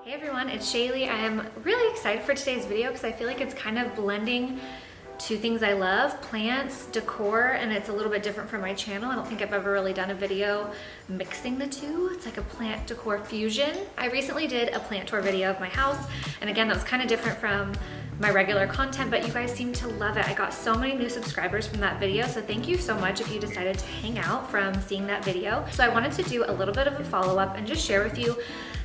Hey everyone, it's Shaylee. I am really excited for today's video because I feel like it's kind of blending two things I love, plants, decor, and it's a little bit different from my channel. I don't think I've ever really done a video mixing the two. It's like a plant decor fusion. I recently did a plant tour video of my house, and again, that was kind of different from my regular content, but you guys seem to love it. I got so many new subscribers from that video, so thank you so much if you decided to hang out from seeing that video. So I wanted to do a little bit of a follow-up and just share with you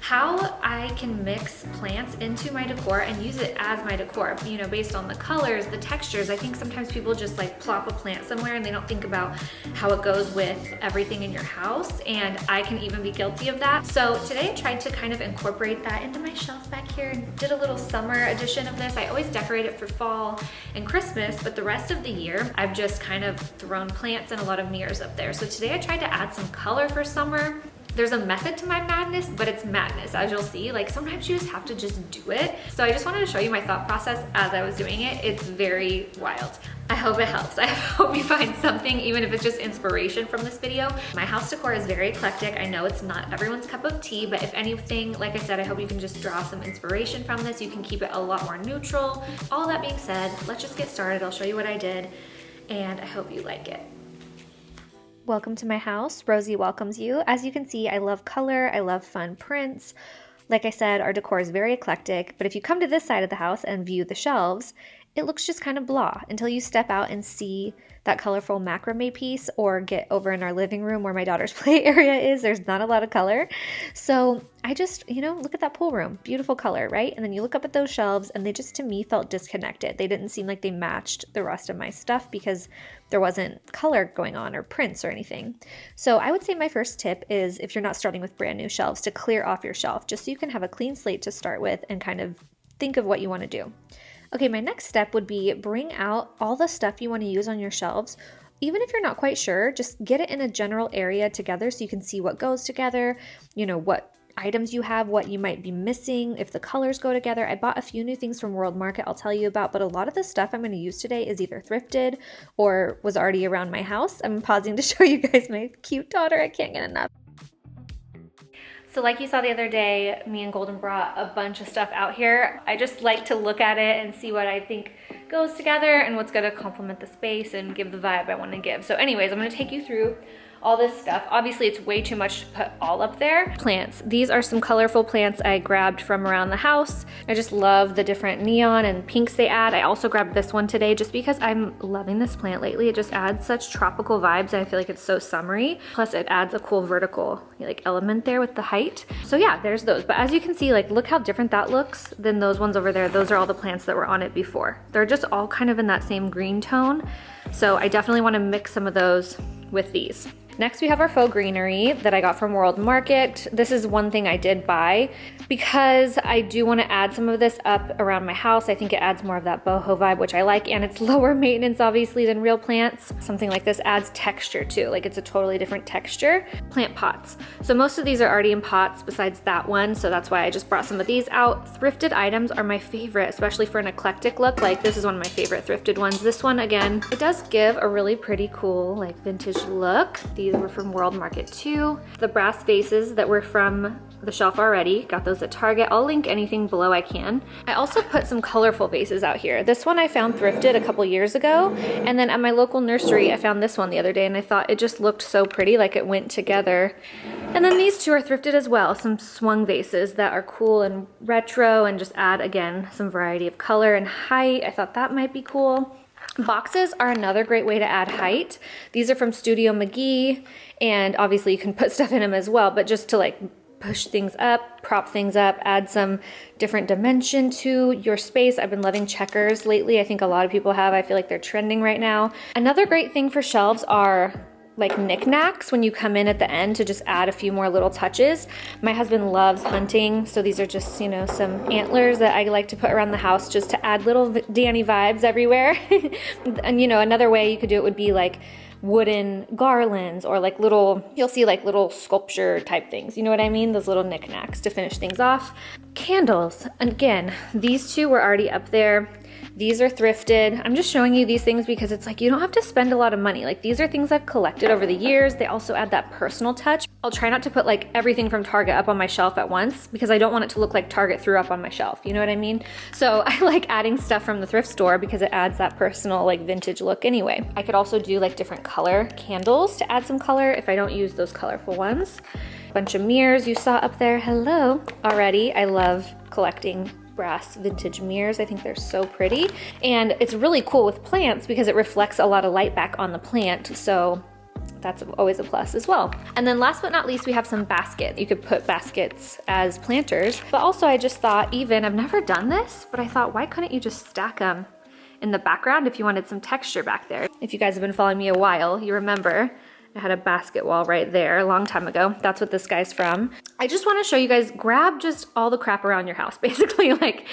how I can mix plants into my decor and use it as my decor, you know, based on the colors, the textures. I think sometimes people just like plop a plant somewhere and they don't think about how it goes with everything in your house, and I can even be guilty of that. So today I tried to kind of incorporate that into my shelf back here and did a little summer edition of this. I always decorate it for fall and Christmas, but the rest of the year I've just kind of thrown plants and a lot of mirrors up there. So today I tried to add some color for summer. There's a method to my madness, but it's madness, as you'll see. Like sometimes you just have to just do it. So I just wanted to show you my thought process as I was doing it. It's very wild. I hope it helps. I hope you find something, even if it's just inspiration from this video. My house decor is very eclectic. I know it's not everyone's cup of tea, but if anything, like I said, I hope you can just draw some inspiration from this. You can keep it a lot more neutral. All that being said, let's just get started. I'll show you what I did, and I hope you like it. Welcome to my house. Rosie welcomes you. As you can see, I love color. I love fun prints. Like I said, our decor is very eclectic, but if you come to this side of the house and view the shelves, it looks just kind of blah until you step out and see that colorful macrame piece, or get over in our living room where my daughter's play area is. There's not a lot of color. So I just, you know, look at that pool room, beautiful color, right? And then you look up at those shelves and they just, to me, felt disconnected. They didn't seem like they matched the rest of my stuff because there wasn't color going on or prints or anything. So I would say my first tip is, if you're not starting with brand new shelves, to clear off your shelf just so you can have a clean slate to start with and kind of think of what you want to do. Okay, my next step would be bring out all the stuff you want to use on your shelves. Even if you're not quite sure, just get it in a general area together so you can see what goes together, you know, what items you have, what you might be missing, if the colors go together. I bought a few new things from World Market I'll tell you about, but a lot of the stuff I'm going to use today is either thrifted or was already around my house. I'm pausing to show you guys my cute daughter. I can't get enough. So like you saw the other day, me and Golden brought a bunch of stuff out here. I just like to look at it and see what I think goes together and what's gonna complement the space and give the vibe I wanna give. So anyways, I'm gonna take you through all this stuff. Obviously it's way too much to put all up there. Plants. These are some colorful plants I grabbed from around the house. I just love the different neon and pinks they add. I also grabbed this one today just because I'm loving this plant lately. It just adds such tropical vibes and I feel like it's so summery. Plus it adds a cool vertical like element there with the height. So yeah, there's those. But as you can see, like look how different that looks than those ones over there. Those are all the plants that were on it before. They're just all kind of in that same green tone. So I definitely want to mix some of those with these. Next, we have our faux greenery that I got from World Market. This is one thing I did buy because I do want to add some of this up around my house. I think it adds more of that boho vibe, which I like, and it's lower maintenance obviously than real plants. Something like this adds texture too, like it's a totally different texture. Plant pots. So most of these are already in pots besides that one, so that's why I just brought some of these out. Thrifted items are my favorite, especially for an eclectic look. Like this is one of my favorite thrifted ones. This one, again, it does give a really pretty cool like vintage look. These were from World Market too. The brass vases that were from the shelf already, got those at Target. I'll link anything below I can. I also put some colorful vases out here. This one I found thrifted a couple years ago, and then at my local nursery I found this one the other day and I thought it just looked so pretty, like it went together. And then these two are thrifted as well, some swung vases that are cool and retro and just add, again, some variety of color and height. I thought that might be cool. Boxes are another great way to add height. These are from Studio McGee, and obviously you can put stuff in them as well, but just to like push things up, prop things up, add some different dimension to your space. I've been loving checkers lately. I think a lot of people have. I feel like they're trending right now. Another great thing for shelves are like knickknacks when you come in at the end to just add a few more little touches. My husband loves hunting, so these are just, you know, some antlers that I like to put around the house just to add little Danny vibes everywhere. And you know, another way you could do it would be like wooden garlands or like little, you'll see like little sculpture type things. You know what I mean? Those little knickknacks to finish things off. Candles. Again, these two were already up there. These are thrifted. I'm just showing you these things because it's like you don't have to spend a lot of money. Like these are things I've collected over the years. They also add that personal touch. I'll try not to put like everything from Target up on my shelf at once because I don't want it to look like Target threw up on my shelf. You know what I mean? So I like adding stuff from the thrift store because it adds that personal like vintage look anyway. I could also do like different color candles to add some color if I don't use those colorful ones. Bunch of mirrors you saw up there. Hello. Already, I love collecting brass vintage mirrors. I think they're so pretty. And it's really cool with plants because it reflects a lot of light back on the plant. So that's always a plus as well. And then last but not least, we have some baskets. You could put baskets as planters, but also I just thought I've never done this, but I thought, why couldn't you just stack them in the background if you wanted some texture back there? If you guys have been following me a while, you remember I had a basket wall right there a long time ago. That's what this guy's from. I just want to show you guys, grab just all the crap around your house, basically. Like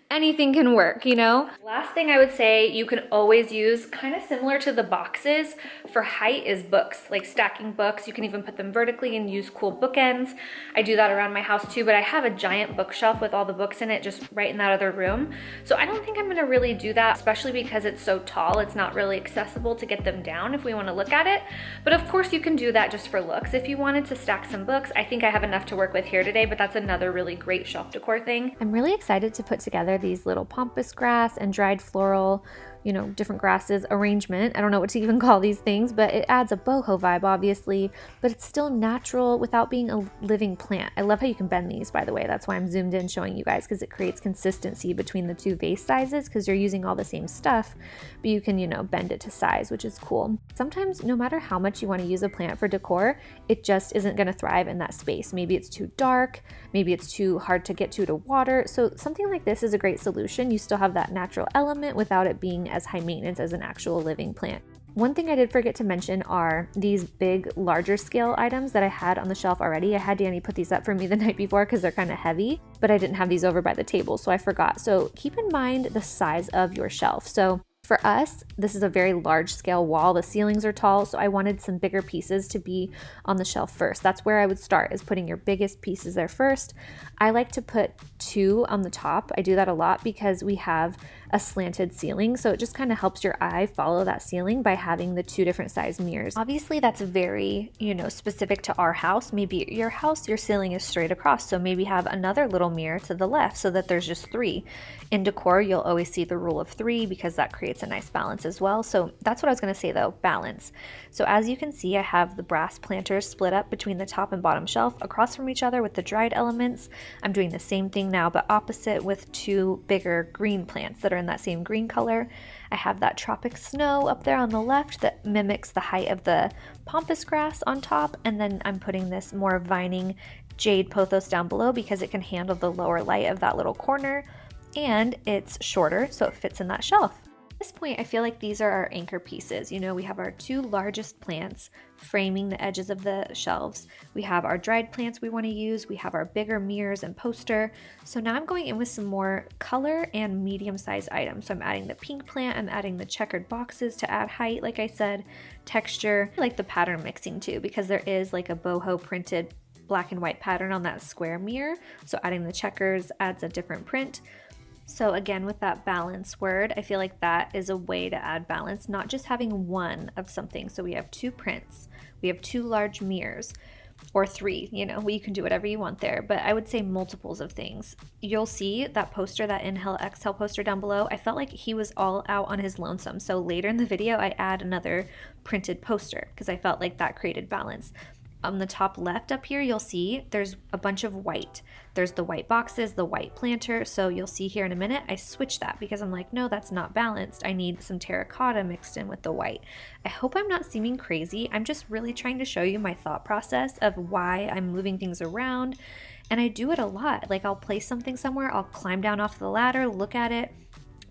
anything can work, you know? Last thing I would say you can always use, kind of similar to the boxes for height, is books, like stacking books. You can even put them vertically and use cool bookends. I do that around my house too, but I have a giant bookshelf with all the books in it just right in that other room. So I don't think I'm gonna really do that, especially because it's so tall. It's not really accessible to get them down if we wanna look at it. But of course you can do that just for looks. If you wanted to stack some books, I think I have enough to work with here today, but that's another really great shelf decor thing. I'm really excited to put together these little pampas grass and dried floral, you know, different grasses arrangement. I don't know what to even call these things, but it adds a boho vibe, obviously, but it's still natural without being a living plant. I love how you can bend these, by the way. That's why I'm zoomed in showing you guys, because it creates consistency between the two vase sizes, because you're using all the same stuff, but you can, you know, bend it to size, which is cool. Sometimes, no matter how much you want to use a plant for decor, it just isn't going to thrive in that space. Maybe it's too dark, maybe it's too hard to get to water. So something like this is a great solution. You still have that natural element without it being as high maintenance as an actual living plant. One thing I did forget to mention are these big, larger scale items that I had on the shelf already. I had Danny put these up for me the night before because they're kind of heavy, but I didn't have these over by the table, so I forgot. So keep in mind the size of your shelf. So for us, this is a very large scale wall. The ceilings are tall, so I wanted some bigger pieces to be on the shelf first. That's where I would start, is putting your biggest pieces there first. I like to put 2 on the top. I do that a lot because we have a slanted ceiling, so it just kind of helps your eye follow that ceiling by having the 2 different size mirrors. Obviously, that's very, you know, specific to our house. Maybe your house, your ceiling is straight across, so maybe have another little mirror to the left so that there's just 3. In decor, you'll always see the rule of 3 because that creates a nice balance as well. So that's what I was going to say though, balance. So as you can see, I have the brass planters split up between the top and bottom shelf across from each other with the dried elements. I'm doing the same thing now, but opposite, with 2 bigger green plants that are in that same green color. I have that tropic snow up there on the left that mimics the height of the pampas grass on top, and then I'm putting this more vining Jade Pothos down below because it can handle the lower light of that little corner, and it's shorter so it fits in that shelf. At this point, I feel like these are our anchor pieces. You know, we have our 2 largest plants framing the edges of the shelves. We have our dried plants we want to use. We have our bigger mirrors and poster. So now I'm going in with some more color and medium-sized items. So I'm adding the pink plant, I'm adding the checkered boxes to add height, like I said, texture. I like the pattern mixing too, because there is like a boho printed black and white pattern on that square mirror. So adding the checkers adds a different print. So again, with that balance word, I feel like that is a way to add balance, not just having one of something. So we have 2 prints, we have 2 large mirrors, or 3, you know, you can do whatever you want there, but I would say multiples of things. You'll see that poster, that Inhale Exhale poster down below, I felt like he was all out on his lonesome. So later in the video, I add another printed poster because I felt like that created balance. On the top left up here, you'll see there's a bunch of white. There's the white boxes, the white planter. So you'll see here in a minute, I switched that because I'm like, no, that's not balanced. I need some terracotta mixed in with the white. I hope I'm not seeming crazy. I'm just really trying to show you my thought process of why I'm moving things around. And I do it a lot. Like I'll place something somewhere, I'll climb down off the ladder, look at it.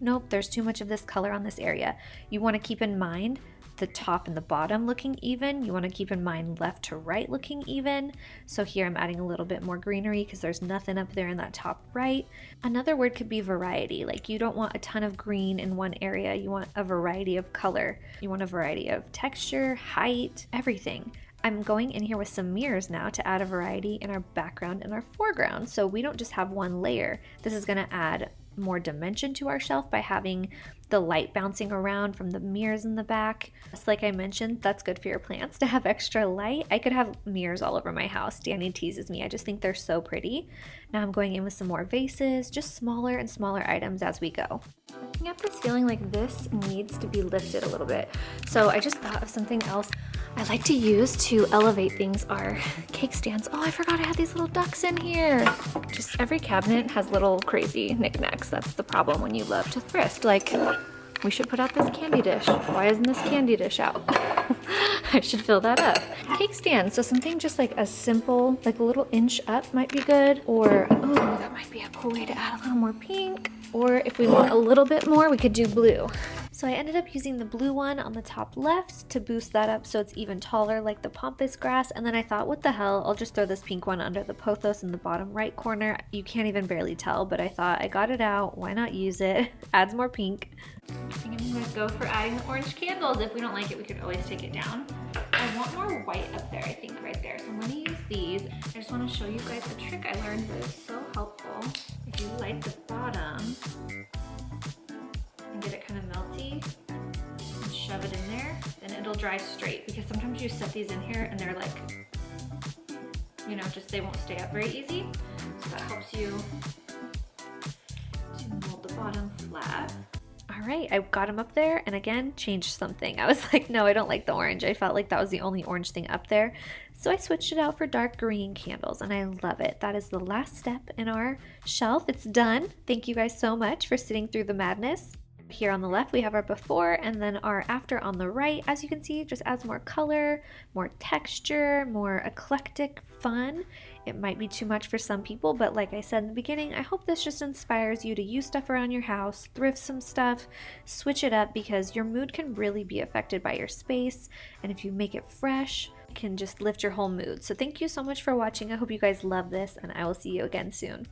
Nope, there's too much of this color on this area. You want to keep in mind the top and the bottom looking even. You want to keep in mind left to right looking even. So here I'm adding a little bit more greenery because there's nothing up there in that top right. Another word could be variety. Like you don't want a ton of green in one area. You want a variety of color. You want a variety of texture, height, everything. I'm going in here with some mirrors now to add a variety in our background and our foreground. So we don't just have one layer. This is going to add more dimension to our shelf by having the light bouncing around from the mirrors in the back. Just like I mentioned, that's good for your plants to have extra light. I could have mirrors all over my house. Danny teases me. I just think they're so pretty. Now I'm going in with some more vases, just smaller and smaller items as we go. I have this feeling like this needs to be lifted a little bit. So I just thought of something else I like to use to elevate things are cake stands. Oh, I forgot I had these little ducks in here. Just every cabinet has little crazy knickknacks. That's the problem when you love to thrift. Like, we should put out this candy dish. Why isn't this candy dish out? I should fill that up. Cake stands, so something just like as simple, like a little inch up might be good. Or, oh, that might be a cool way to add a little more pink. Or if we want a little bit more, we could do blue. So I ended up using the blue one on the top left to boost that up so it's even taller like the pampas grass. And then I thought, what the hell, I'll just throw this pink one under the pothos in the bottom right corner. You can't even barely tell, but I thought I got it out. Why not use it? Adds more pink. I think I'm gonna go for adding the orange candles. If we don't like it, we could always take it down. I want more white up there, I think, right there. So I'm gonna use these. I just wanna show you guys a trick I learned that is so helpful. If you light the bottom and get it kind of melty and shove it in there, then it'll dry straight. Because sometimes you set these in here and they're like, you know, just they won't stay up very easy. So that helps you to mold the bottom flat. All right, I got them up there and again, changed something. I was like, no, I don't like the orange. I felt like that was the only orange thing up there. So I switched it out for dark green candles and I love it. That is the last step in our shelf. It's done. Thank you guys so much for sitting through the madness. Here on the left, we have our before and then our after on the right. As you can see, just adds more color, more texture, more eclectic fun. It might be too much for some people, but like I said in the beginning, I hope this just inspires you to use stuff around your house, thrift some stuff, switch it up because your mood can really be affected by your space. And if you make it fresh, it can just lift your whole mood. So thank you so much for watching. I hope you guys love this and I will see you again soon.